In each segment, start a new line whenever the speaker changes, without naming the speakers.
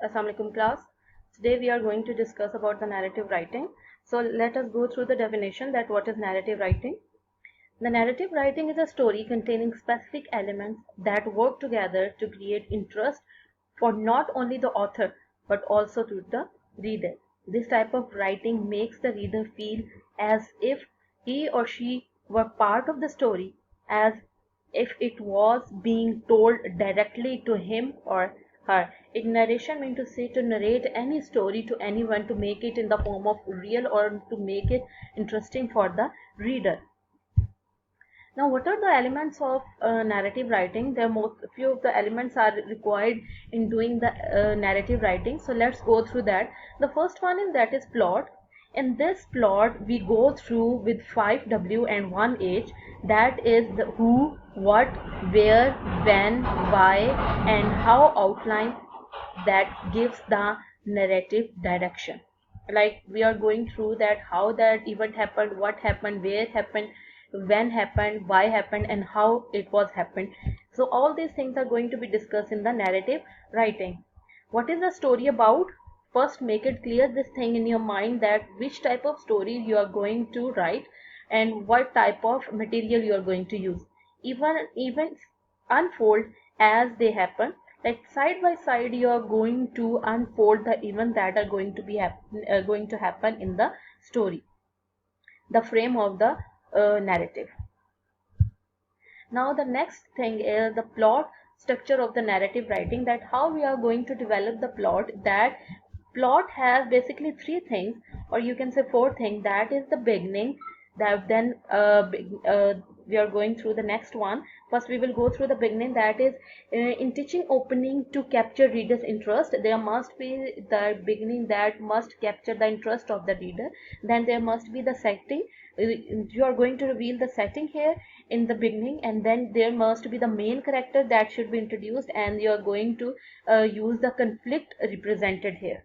Assalamu alaikum class. Today we are going to discuss about the narrative writing. So let us go through the definition that what is narrative writing. The narrative writing is a story containing specific elements that work together to create interest for not only the author but also to the reader. This type of writing makes the reader feel as if he or she were part of the story, as if it was being told directly to him or her. In narration means to say to narrate any story to anyone to make it in the form of real or to make it interesting for the reader. Now, what are the elements of narrative writing? There are most few of the elements are required in doing the narrative writing. So let's go through that. The first one is that is plot. In this plot, we go through with 5W and 1H. That is the who, what, where, when, why, and how outline that gives the narrative direction. Like we are going through that how that event happened, what happened, where happened, when happened, why happened, and how it was happened. So all these things are going to be discussed in the narrative writing. What is the story about? First make it clear this thing in your mind that which type of story you are going to write and what type of material you are going to use. Even events unfold as they happen, like side by side you are going to unfold the events that are going to be going to happen in the story, the frame of the narrative. Now the next thing is the plot structure of the narrative writing, that how we are going to develop the plot. That plot has basically three things, or you can say four things. That is the beginning, that then we are going through the next one. First we will go through the beginning, that is in teaching opening to capture readers interest. There must be the beginning that must capture the interest of the reader. Then there must be the setting. You are going to reveal the setting here in the beginning, and then there must be the main character that should be introduced, and you are going to use the conflict represented here.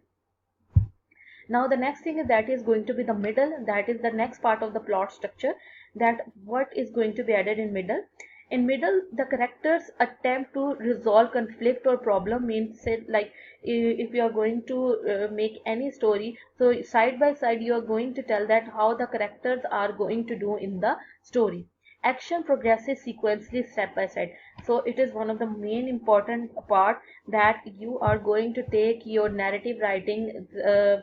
Now the next thing is that is going to be the middle, that is the next part of the plot structure, that what is going to be added in middle. In middle the characters attempt to resolve conflict or problem, means say like if you are going to make any story, so side by side you are going to tell that how the characters are going to do in the story. Action progresses sequentially step by step. So it is one of the main important part, that you are going to take your narrative writing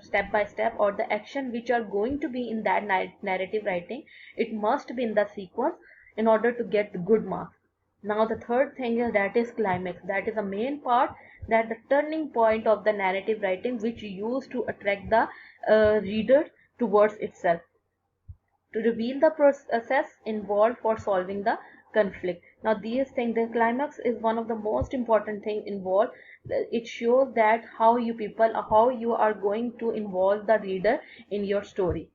step by step, or the action which are going to be in that narrative writing, it must be in the sequence in order to get the good marks. Now the third thing is that is climax, that is the main part, that the turning point of the narrative writing which you use to attract the reader towards itself, to reveal the process involved for solving the conflict. Now these things, the climax is one of the most important thing involved. It shows that how you people, how you are going to involve the reader in your story.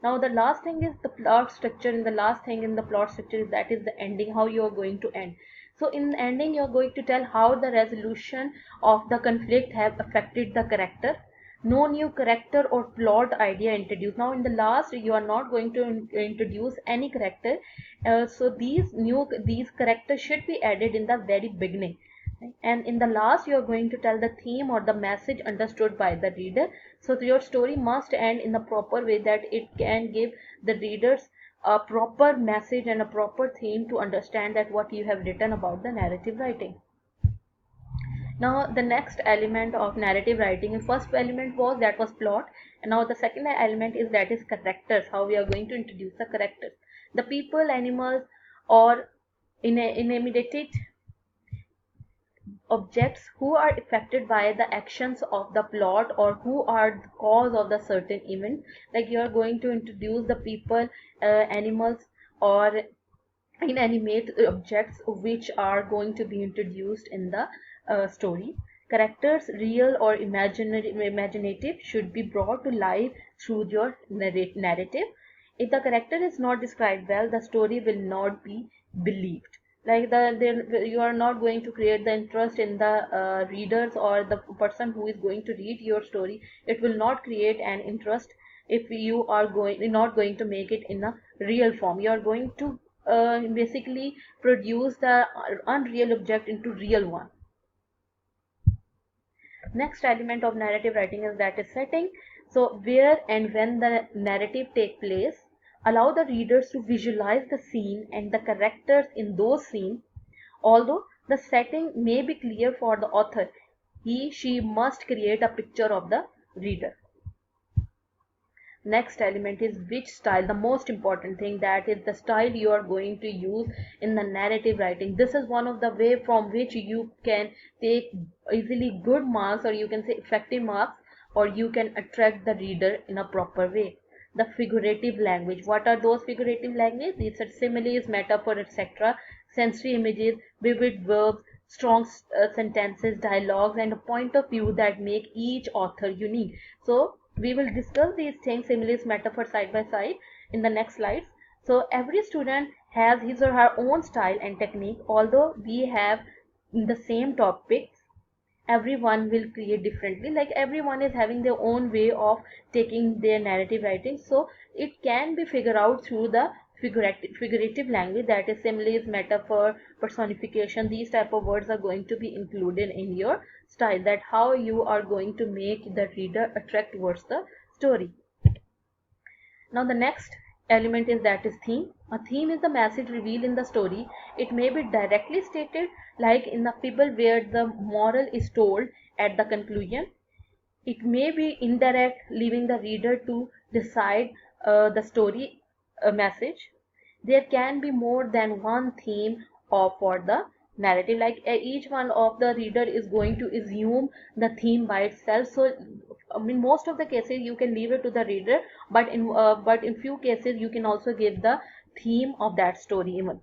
Now the last thing is the plot structure, and the last thing in the plot structure is that is the ending, how you are going to end. So in the ending you are going to tell how the resolution of the conflict have affected the character. No new character or plot idea introduced. Now in the last you are not going to introduce any character, so these characters should be added in the very beginning, and in the last you are going to tell the theme or the message understood by the reader. So your story must end in the proper way, that it can give the readers a proper message and a proper theme to understand that what you have written about the narrative writing. Now the next element of narrative writing, the first element was that was plot, and now the second element is that is characters, how we are going to introduce the characters, the people, animals, or inanimate objects who are affected by the actions of the plot, or who are the cause of the certain event. Like you are going to introduce the people, animals, or inanimate objects which are going to be introduced in the story. Characters, real or imaginary, imaginative, should be brought to life through your narrative. If the character is not described well, the story will not be believed. Like you are not going to create the interest in the readers or the person who is going to read your story. It will not create an interest if you are not going to make it in a real form. You are going to basically produce the unreal object into real one. Next element of narrative writing is that is setting. So where and when the narrative take place, allow the readers to visualize the scene and the characters in those scenes. Although the setting may be clear for the author, she must create a picture of the reader. Next element is which style, the most important thing, that is the style you are going to use in the narrative writing. This is one of the way from which you can take easily good marks, or you can say effective marks, or you can attract the reader in a proper way. The figurative language, what are those figurative language? These are similes, metaphor, etc. Sensory images, vivid verbs, strong sentences, dialogues, and a point of view that make each author unique. So we will discuss these things, similes, metaphor, side by side in the next slides. So every student has his or her own style and technique. Although we have the same topics, everyone will create differently. Like everyone is having their own way of taking their narrative writing. So it can be figured out through the figurative language, that is similes, metaphor, personification. These type of words are going to be included in your style, that how you are going to make the reader attract towards the story. Now the next element is that is theme. A theme is the message revealed in the story. It may be directly stated, like in the fable where the moral is told at the conclusion. It may be indirect, leaving the reader to decide the story message. There can be more than one theme for the narrative, like each one of the reader is going to assume the theme by itself. So I mean, most of the cases you can leave it to the reader, but in few cases you can also give the theme of that story even.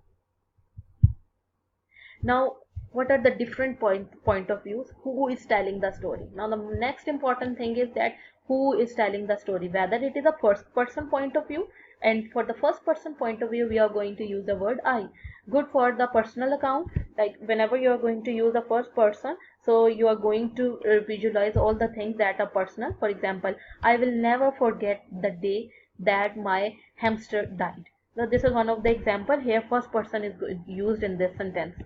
Now what are the different point of views? Who is telling the story? Now the next important thing is that who is telling the story, whether it is a first person point of view. And for the first person point of view, we are going to use the word I. Good for the personal account, like whenever you are going to use the first person, so you are going to visualize all the things that are personal. For example, I will never forget the day that my hamster died. Now this is one of the example here. First person is used in this sentence.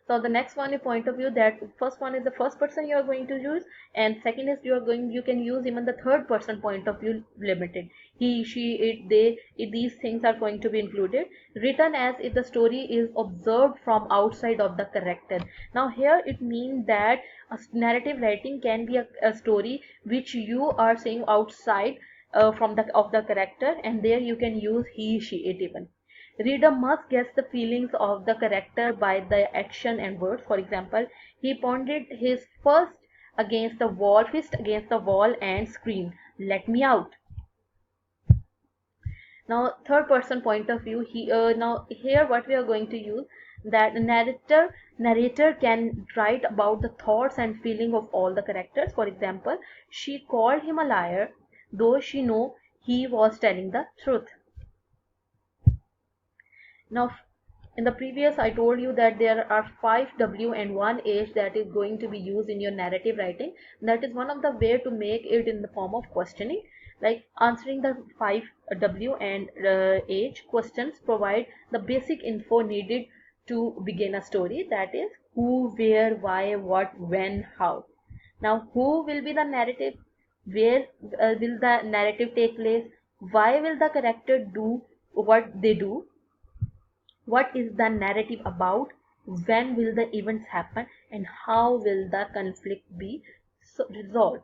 So the next one is point of view, that first one is the first person you are going to use, and second is you can use even the third person point of view limited. He, she, it, they, these things are going to be included. Written as if the story is observed from outside of the character. Now here it means that a narrative writing can be a story which you are seeing outside from the character, and there you can use he, she, it even. Reader must guess the feelings of the character by the action and words. For example, he pounded his fist against the wall and screamed, "Let me out." Now, third person point of view. Now here what we are going to use, that narrator can write about the thoughts and feeling of all the characters. For example, she called him a liar, though she knew he was telling the truth. Now in the previous I told you that there are 5 W and 1 H that is going to be used in your narrative writing. That is one of the way to make it in the form of questioning, like answering the 5 W and H questions provide the basic info needed to begin a story, that is who, where, why, what, when, how. Now who will be the narrative, where will the narrative take place, why will the character do what they do, what is the narrative about, when will the events happen, and how will the conflict be resolved.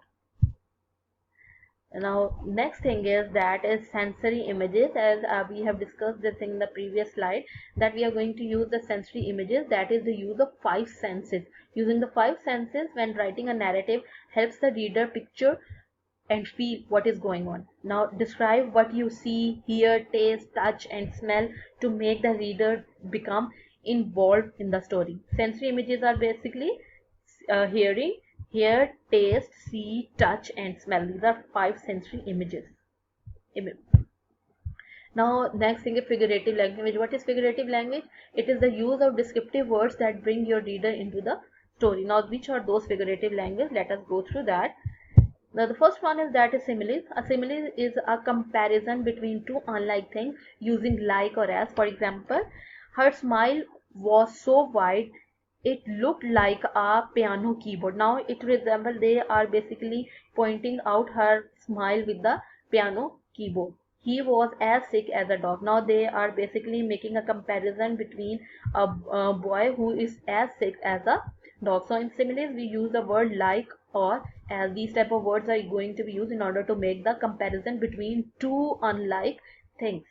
Now next thing is that is sensory images, as we have discussed this in the previous slide, that we are going to use the sensory images, that is the use of 5 senses. Using the 5 senses when writing a narrative helps the reader picture and feel what is going on. Now describe what you see, hear, taste, touch and smell to make the reader become involved in the story. Sensory images are basically hearing, hear, taste, see, touch and smell. These are 5 sensory images. Now next thing is figurative language. What is figurative language? It is the use of descriptive words that bring your reader into the story. Now which are those figurative language? Let us go through that. Now the first one is that is simile. A simile is a comparison between two unlike things using like or as. For example, her smile was so wide it looked like a piano keyboard. Now it resembles, they are basically pointing out her smile with the piano keyboard. He was as sick as a dog. Now they are basically making a comparison between a boy who is as sick as a dog. So in similes we use the word like or as. These type of words are going to be used in order to make the comparison between two unlike things.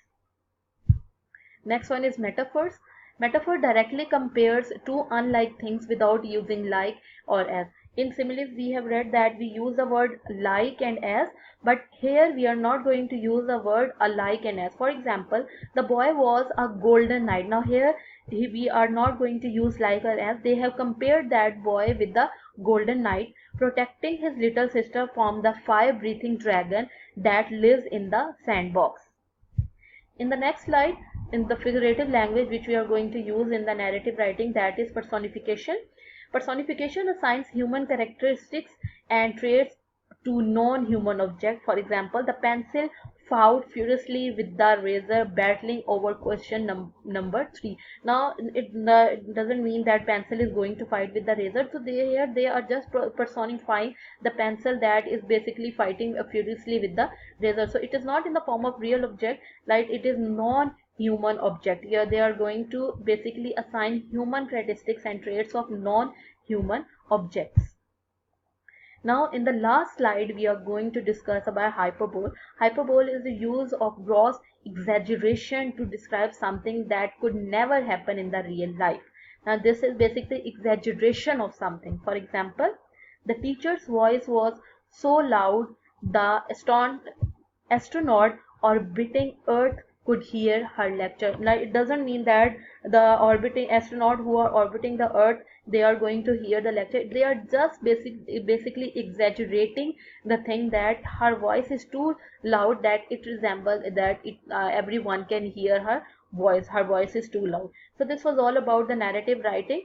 Next one is metaphors. Metaphor directly compares two unlike things without using like or as. In similes, we have read that we use the word like and as, but here we are not going to use the word alike and as. For example, the boy was a golden knight. Now here we are not going to use like or as. They have compared that boy with the golden knight, protecting his little sister from the fire-breathing dragon that lives in the sandbox. In the next slide, in the figurative language which we are going to use in the narrative writing, that is personification. Personification assigns human characteristics and traits to non-human objects. For example, the pencil fought furiously with the razor, battling over question number 3. Now it doesn't mean that pencil is going to fight with the razor. So they are just personifying the pencil that is basically fighting furiously with the razor. So it is not in the form of real object, like it is non-human object. Here they are going to basically assign human characteristics and traits of non-human objects. Now in the last slide we are going to discuss about hyperbole. Hyperbole is the use of gross exaggeration to describe something that could never happen in the real life. Now this is basically exaggeration of something. For example, the teacher's voice was so loud the astronaut orbiting Earth could hear her lecture. Now it doesn't mean that the orbiting astronaut who are orbiting the Earth, they are going to hear the lecture. They are just basically exaggerating the thing that her voice is too loud that it resembles that everyone can hear her voice. Her voice is too loud. So this was all about the narrative writing.